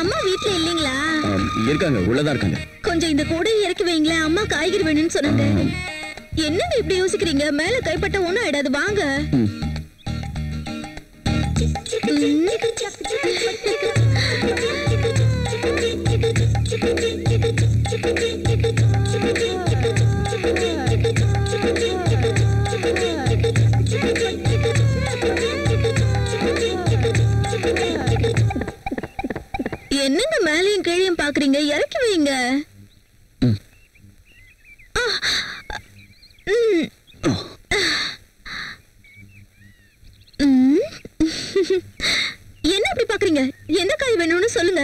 அம்மா வீட்ல இல்லீங்களா? இருக்காங்க, உள்ளதா இருக்காங்க. கொஞ்சம் இந்த கூடை இறக்கி வைங்களேன், அம்மா காய்கறி வேணும்னு சொன்னாங்க. என்னங்க இப்படி யோசிக்கிறீங்க? மேல கைப்பட்ட ஒண்ணும் ஆயிடாது, வாங்க. என்னங்க மேலையும் கீழையும் பாக்குறீங்க? இறக்கி வைங்க. என்ன அப்படி பாக்குறீங்க? எந்த காய் வேணும்னு சொல்லுங்க.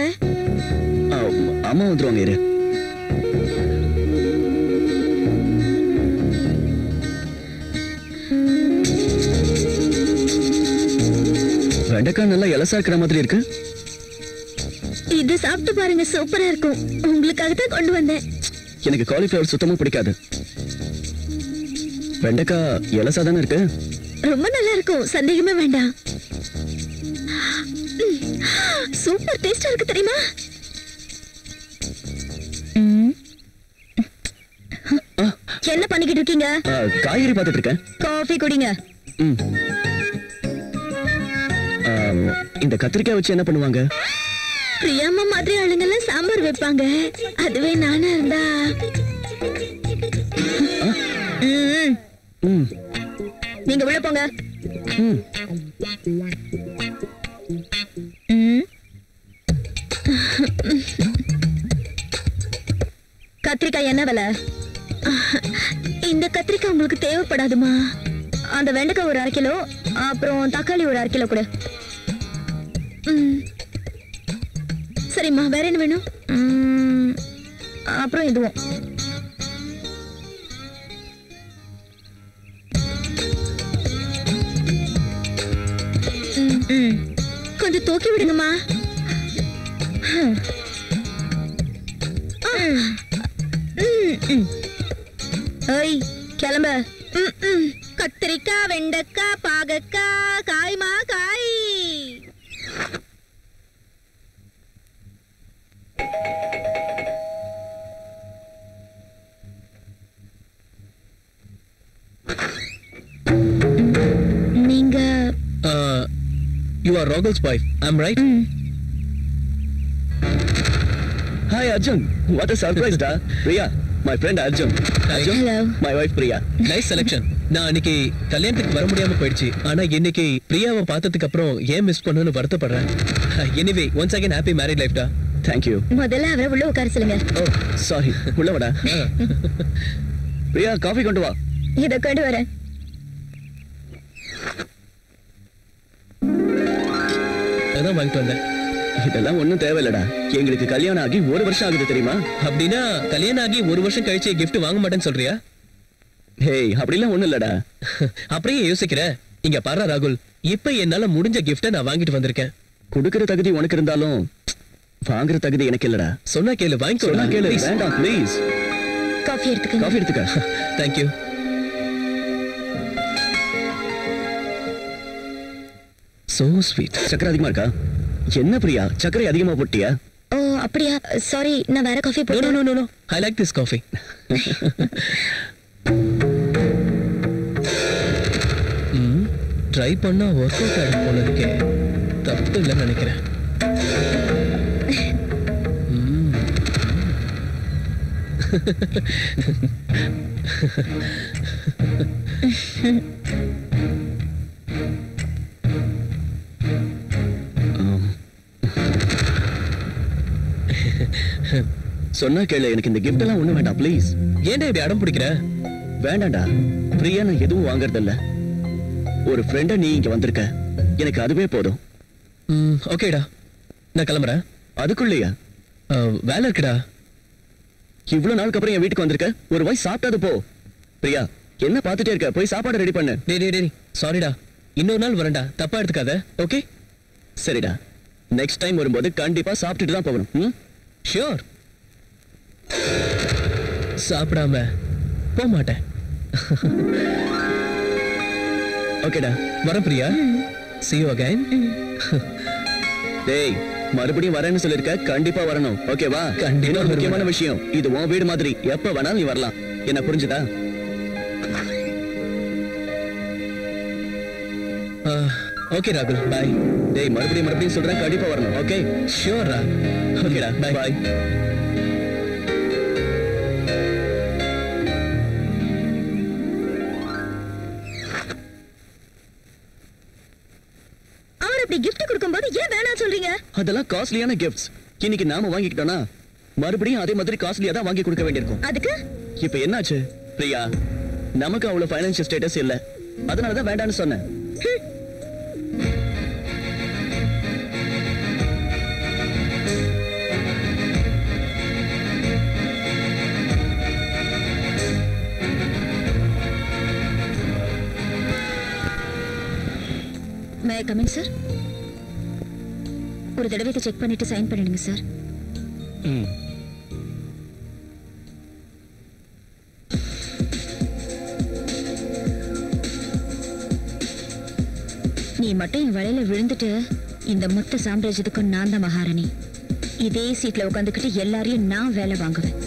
அம்மா வந்துருவாங்க, இரு. வெண்டைக்காய் நல்லா இலசா இருக்கிற மாதிரி இருக்கு. இது சாப்பிட்டு பாருங்க, சூப்பரா இருக்கும். உங்களுக்காக தான் கொண்டு வந்தேன். எனக்கு காலிஃபிளவர் சுத்தமா பிடிக்காது. வெண்டைக்காய் இலசா தானே இருக்கு. ரொம்ப நல்லா இருக்கும், சந்தேகமே வேண்டாம். சூப்பர் டேஸ்டா இருக்கு தெரியுமா? என்ன பண்ணிக்கிட்டு இருக்கீங்க? காய்கறி பார்த்துட்டு இருக்கேன். காஃபி குடிங்க. இந்த கத்திரிக்காய் வச்சு என்ன பண்ணுவாங்க? பிரியாமா மாதிரி ஆளுங்கெல்லாம் சாம்பார் வைப்பாங்க. அதுவே நானா இருந்தா நீங்க உள்ள போங்க. கத்திரிக்காய் என்ன விலை? இந்த கத்திரிக்காய் உங்களுக்கு தேவைப்படாதுமா. அந்த வெண்டைக்காய் ஒரு 1/2 கிலோ, அப்புறம் தக்காளி ஒரு 1/2 கிலோ கூட. சரிம்மா, வேற என்ன வேணும்? அப்புறம் இதுவும். கொஞ்சம் தூக்கி விடுங்கம்மா. ஏய், கிளம்ப. கத்திரிக்காய், வெண்டைக்காய், பாகக்காய், காய்மா காய். நீங்க You are Rogel's wife, I'm right? Hi Arjun, what a surprise da. Priya, my friend Arjun. Arjun, hello. My wife Priya. Nice selection. நான் அன்னைக்கு கல்யாணத்துக்கு வர முடியாம போயிடுச்சு. ஆனா இன்னைக்கு பிரியாவை பார்த்ததுக்கு அப்புறம் ஏன் மிஸ் பண்ணனும்னு வருத்தப்படுறேன். Anyway, once again happy married life da. Thank you. முதல்ல அவரை உள்ள உட்கார சொல்லுங்க. Oh, sorry. உள்ள வாடா. பிரியா, காஃபி கொண்டு வா. இத கொண்டு வரேன். அதான் வாங்கிட்டு வந்தேன். இதெல்லாம் ஒண்ணும் தேவையில்லடா. எங்களுக்கு கல்யாணம் ஆகி 1 வருஷம் ஆகுது தெரியுமா? அப்படின்னா கல்யாணம் ஆகி 1 வருஷம் கழிச்சு gift வாங்க மாட்டேன்னு சொல்றியா? ஹேய், அப்படிலாம் ஒண்ணும் இல்லடா. அப்படியே யோசிக்கிற. இங்க பாரு ராகுல், இப்ப என்னால முடிஞ்ச gift நான் வாங்கிட்டு வந்திருக்கேன். குடுக்குற தகுதி உனக்கு இருந்தாலும் வாங்குற தகுதி எனக்கு இல்லடா. சொன்னா கேளு, வாங்கிக்கோ. சொன்னா கேளு. வேண்டாம் ப்ளீஸ். காஃபி எடுத்துக்க. காஃபி எடுத்துக்க. Thank you. So sweet. சக்கரை அதிகமா இருக்கா? என்ன பிரியா, சக்கரை அதிகமா போட்டியா? ஓ அப்படியா, சாரி. நான் வேற காஃபி போடுறேன். No, no, no, no. I like this coffee. Try பண்ணா ஒர்க் அவுட் ஆகும் போல இருக்கே. தப்பு இல்லைன்னு நினைக்கிறேன். சொன்னா கேளு, எனக்கு இந்த கிஃப்ட் எல்லாம் ஒண்ணும் வேண்டாம் ப்ளீஸ். ஏன்டா இப்படி அடம் பிடிக்கிற? வேண்டாம்டா பிரியா, நான் எதுவும் வாங்குறது இல்ல. ஒரு ஃப்ரெண்டா நீ இங்க வந்திருக்க, எனக்கு அதுவே போதும். ஓகேடா, நான் கிளம்புறேன். அதுக்குள்ளேயா? வேலை இருக்குடா. இவ்வளவு நாளுக்கு அப்புறம் என் வீட்டுக்கு வந்திருக்க, ஒரு வாய் சாப்பிட்டாது போ. பிரியா, என்ன பார்த்துட்டே இருக்க? போய் சாப்பாடு ரெடி பண்ணு. டேய் சாரிடா, இன்னொரு நாள் வரேன்டா, தப்பா எடுத்துக்காத. ஓகே சரிடா, நெக்ஸ்ட் டைம் வரும்போது கண்டிப்பா சாப்பிட்டுட்டு தான் போகணும். ஷியோர். சாப்பிடாம போக மாட்டேன். ஓகேடா, வரேன் பிரியா. See you again. டேய் மறுபடியும் வரேன்னு சொல்லிருக்க, கண்டிப்பா வரணும். ஓகேவா? கண்டிப்பா இன்னொரு முக்கியமான வருவேன். விஷயம், இது உன் வீடு மாதிரி, எப்ப வேணாலும் நீ வரலாம். என்ன புரிஞ்சுதா? ஓகே ராகுல், பாய். டேய் மறுபடியும் சொல்றேன், கண்டிப்பா வரணும். ஓகே? ஷியோர் ரா. ஓகேடா, Bye. பாய். அவர் அப்படி gift கொடுக்கும்போது ஏன் வேணாம் சொல்றீங்க? அதெல்லாம் காஸ்ட்லியான கிஃப்ட்ஸ். இன்னைக்கு நாம வாங்கிக்கிட்டோம்னா மறுபடியும் அதே மாதிரி காஸ்ட்லியா தான் வாங்கி கொடுக்க வேண்டியிருக்கும். அதுக்கு இப்ப என்னாச்சு பிரியா? நமக்கு அவ்வளவு ஃபைனான்சியல் ஸ்டேட்டஸ் இல்ல, அதனாலதான் வேண்டாம்னு சொன்னேன். May coming sir? ஒரு தடவை இதை செக் பண்ணிட்டு சைன் பண்ணிடுங்க சார். நீ மட்டும் என் வலையில விழுந்துட்டு இந்த மொத்த சாம்ராஜ்யத்துக்கும் நான் தான் மகாராணி. இதே சீட்ல உட்காந்துக்கிட்டு எல்லாரையும் நான் வேலை வாங்குவேன்.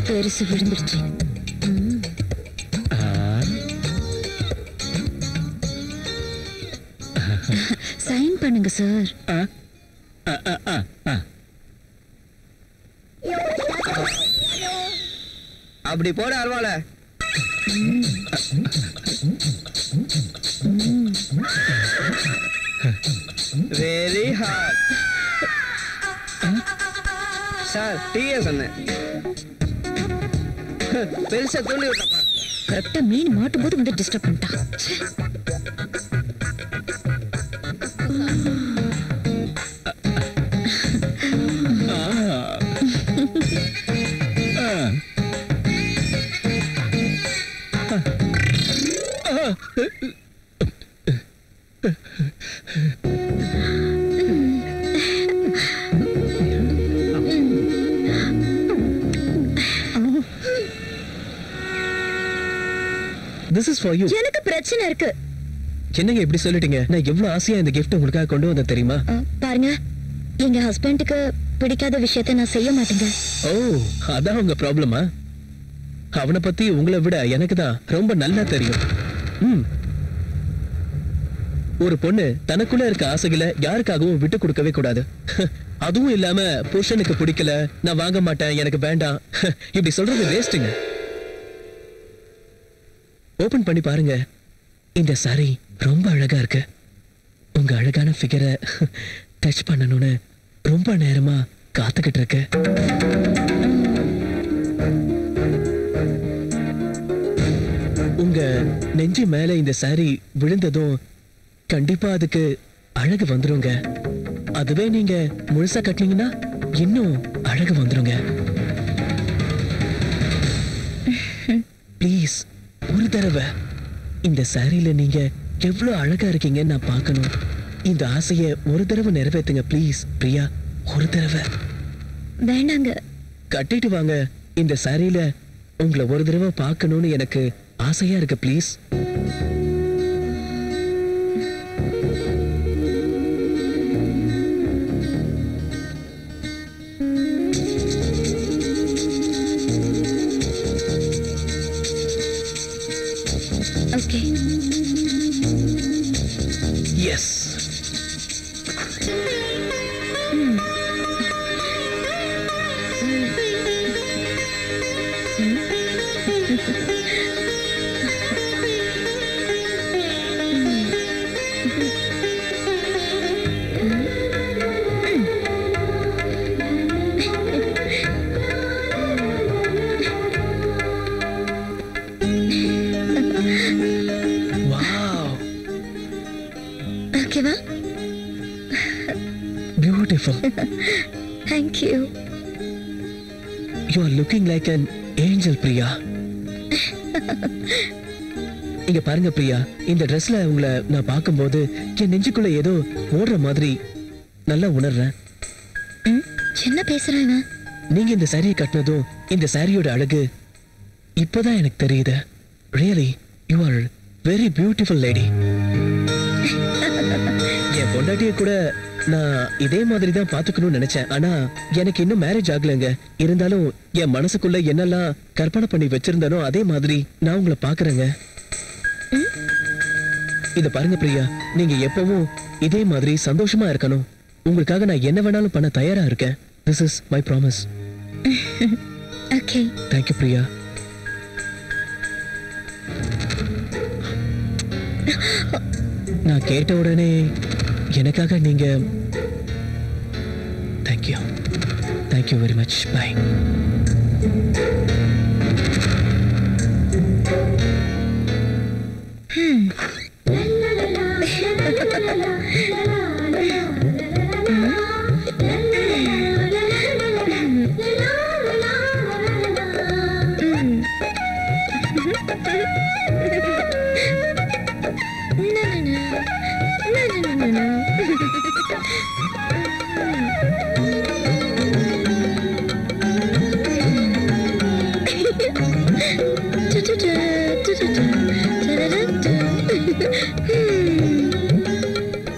பெருசு விழுந்துருச்சு. சைன் பண்ணுங்க சார். அப்படி போட அருவால. Very hard sir. டீயே சொன்னேன், பெருசா தூண்டி விட்டப்பா. கரெக்டா மீன் மாட்டும் போது வந்து டிஸ்டர்ப் பண்ணிட்டான். This is for you. எனக்கு பிரச்சனை இருக்கு. என்னங்க இப்படி சொல்லிட்டீங்க? நான் எவ்வளவு ஆசையா இந்த gift உங்களுக்காக கொண்டு வந்தேன் தெரியுமா? பாருங்க, எங்க ஹஸ்பண்டுக்கு பிடிக்காத விஷயத்தை நான் செய்ய மாட்டேங்க. ஓ, அதான் உங்க ப்ராப்ளமா? அவனை பத்தி உங்களை விட எனக்கு தான் ரொம்ப நல்லா தெரியும். ஒரு பொண்ணு தனக்குள்ள இருக்க ஆசைகளை யாருக்காகவும் விட்டு கொடுக்கவே கூடாது. அதுவும் இல்லாம புருஷனுக்கு பிடிக்கல, நான் வாங்க மாட்டேன், எனக்கு வேண்டாம், இப்படி சொல்றது வேஸ்ட்டுங்க. ஓபன் பண்ணி பாருங்க. இந்த சாரி ரொம்ப அழகா இருக்கு. உங்க அழகான ஃபிகரை டச் பண்ணணும்னு ரொம்ப நேரமா காத்துக்கிட்டு இருக்கு. உங்க நெஞ்சு மேல இந்த சாரி விழுந்ததும் கண்டிப்பா அதுக்கு அழகு வந்துருங்க. அதுவே நீங்க முழுசா கட்டினீங்கன்னா இன்னும் அழகு வந்துருங்க. ப்ளீஸ் ஒரு தடவை இந்த சாரியில நீங்க எவ்வளவு அழகா இருக்கீங்கன்னு நான் பார்க்கணும். இந்த ஆசைய ஒரு தடவை நிறைவேற்றுங்க ப்ளீஸ் பிரியா, ஒரு தடவை. வேண்டாங்க. கட்டிட்டு வாங்க. இந்த சாரியில உங்களை ஒரு தடவை பார்க்கணும்னு எனக்கு ஆசையா இருக்கு ப்ளீஸ். ஓகே. எஸ். ஓகேவா? Beautiful. Thank you. You are looking like an angel, Priya. இங்க பாருங்க பிரியா, இந்த ட்ரெஸ்ல உங்களை நான் பார்க்கும்போது என் நெஞ்சுக்குள்ள ஏதோ ஓடுற மாதிரி நல்லா உணர்றேன். என்ன பேசுறேன்? நீங்க இந்த சாரியை கட்டினதும் இந்த சாரியோட அழகு இப்போதான் எனக்கு தெரியுது. Really you are very beautiful lady. என் பொண்டாட்டிய கூட நான் இதே மாதிரி தான் பாத்துக்கணும்னு நினைச்சேன். ஆனா எனக்கு இன்னும் மேரேஜ் ஆகலைங்க. இருந்தாலும் என் மனசுக்குள்ள என்னெல்லாம் கற்பனை பண்ணி வச்சிருந்தானோ அதே மாதிரி நான் உங்களை பாக்குறேங்க. இத பாருங்க பிரியா, நீங்க எப்பவும் இதே மாதிரி சந்தோஷமா இருக்கணும். உங்களுக்காக நான் என்ன வேணாலும் பண்ண தயாரா இருக்கேன். This is my promise. Okay. Thank you Priya. நான் கேட்ட உடனே எனக்காக நீங்க Thank you very much. Bye.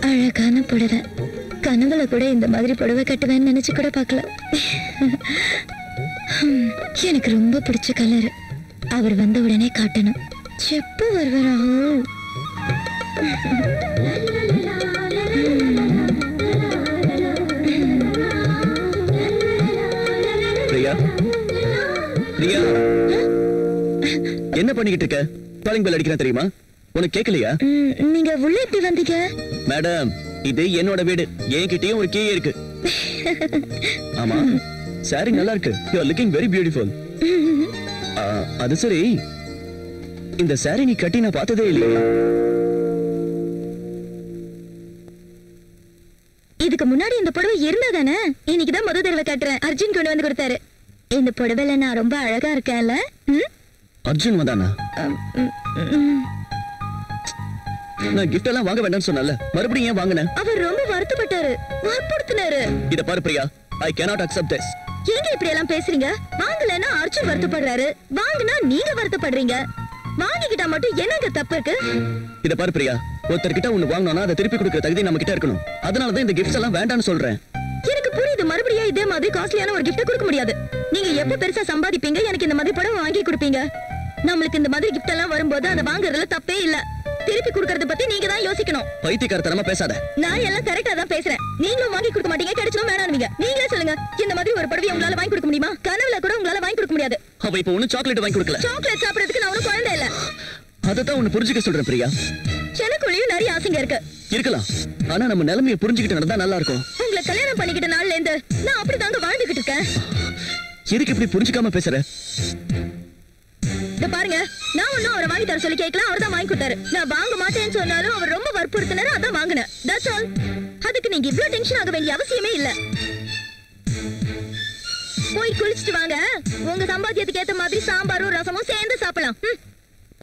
அழகான புடவை. கனவுல கூட இந்த மாதிரி புடவை கட்டுவேன்னு நினைச்சு கூட பார்க்கல. எனக்கு ரொம்ப பிடிச்ச கலர். அவர் வந்த உடனே காட்டணும். எப்போ வருவாரோ? பிரியா, பிரியா, என்ன பண்ணிக்கிட்டு இருக்க? காலிங் பெல் அடிக்கிறேன் தெரியுமா? உனக்கு கேட்கலையா? நீங்க உள்ள எப்படி வந்தீங்க? மேடம், இது என்னோட வீடு. என்கிட்டயும் ஒரு கீ இருக்கு. ஆமா, சாரி நல்லா இருக்கு. You are looking very beautiful. அது சரி, இந்த சாரி நீ கட்டி நான் பார்த்ததே இல்லையே. இதுக்கு முன்னாடி இந்த புடவை இருந்ததானே? இன்னைக்குதான் முதல் தடவை கட்டுறேன். அர்ஜுன் கொண்டு வந்து கொடுத்தாரு. இந்த புடவைல நான் ரொம்ப அழகா இருக்கேன்ல? அர்ஜுன் வந்தானா? நான் கிஃப்ட் எல்லாம் வாங்க வேண்டாம்னு சொன்னல, மறுபடியும் ஏன் வாங்குன? அவர் ரொம்ப வருத்தப்பட்டாரு, வற்புறுத்தினாரு. இத பாரு Priya, I cannot accept this. ஏங்க இப்படி எல்லாம் பேசுறீங்க? வாங்கலன்னா அர்ஜுன் வருத்தப்படுறாரு, வாங்குனா நீங்க வருத்தப்படுறீங்க. வாங்கிக்கிட்டா மட்டும் என்னங்க தப்பு இருக்கு? இத பாரு பிரியா, ஒருத்தர்கிட்ட ஒண்ணு வாங்கணும்னா அதை திருப்பி கொடுக்கிற தகுதி நம்ம கிட்ட இருக்கணும். அதனால தான் இந்த கிஃப்ட்ஸ் எல்லாம் வேண்டாம்னு சொல்றேன். எனக்கு புரியுது. மறுபடியும் இதே மாதிரி காஸ்ட்லியான ஒரு கிஃப்ட் கொடுக்க முடியாது. நீங்க எப்ப பெருசா சம்பாதிப்பீங்க, எனக்கு இந்த மாதிரி புடவை வாங்கி கொடுப்பீங்க. நம்மளுக்கு இந்த மாதிரி கிஃப்ட் எல்லாம் வரும்போது அதை வாங்குறதுல தப்பே இல்ல. திருப்பி குடுக்கறத பத்தி நீங்க தான் யோசிக்கணும். பைத்தியக்காரத்தனமா பேசாத. நான் எல்லாம் கரெக்ட்டா தான் பேசுறேன். நீங்களும் வாங்கி கொடுக்க மாட்டீங்க, கிடைச்சதும் வேணாம்வீங்க. நீங்களே சொல்லுங்க, இந்த மாதிரி ஒரு புடவை உங்களால வாங்கி கொடுக்க முடியுமா? கனவுல கூட உங்களால வாங்கி கொடுக்க முடியாது. அவ இப்ப ஒண்ணு சாக்லேட் வாங்கி கொடுக்கல. சாக்லேட் சாப்பிடுறதுக்கு நான் ஒன்னும் குழந்தை இல்ல. அததான் உன்னை புரிஞ்சுக்க சொல்றேன் பிரியா. எனக்குள்ளேயும் நிறைய ஆசைங்க இருக்கு. இருக்கலாம், ஆனா நம்ம நிலைமையை புரிஞ்சுக்கிட்டு நடந்தா நல்லா இருக்கும். உங்களை கல்யாணம் பண்ணிக்கிட்ட நாள்ல இருந்து நான் அப்படிதாங்க வாழ்ந்துகிட்டு இருக்கேன். எதுக்கு இப்படி புரிஞ்சுக்காம பேசுற? இத பாருங்க, நான் ஒன்னும் அவரை வாங்கி தர சொல்லி கேட்கலாம், அவர் தான் வாங்கி கொடுத்தாரு. நான் வாங்க மாட்டேன்னு சொன்னாலும் அவர் ரொம்ப வற்புறுத்தினாரு, அதான் வாங்கினேன். That's all. அதுக்கு நீங்க இவ்ளோ டென்ஷன் ஆக வேண்டிய அவசியமே இல்ல. போய் குளிச்சிட்டு வாங்க. உங்க சம்பாத்தியத்துக்கு ஏத்த மாதிரி சாம்பாரும் ரசமும் சேர்ந்து சாப்பிடலாம்.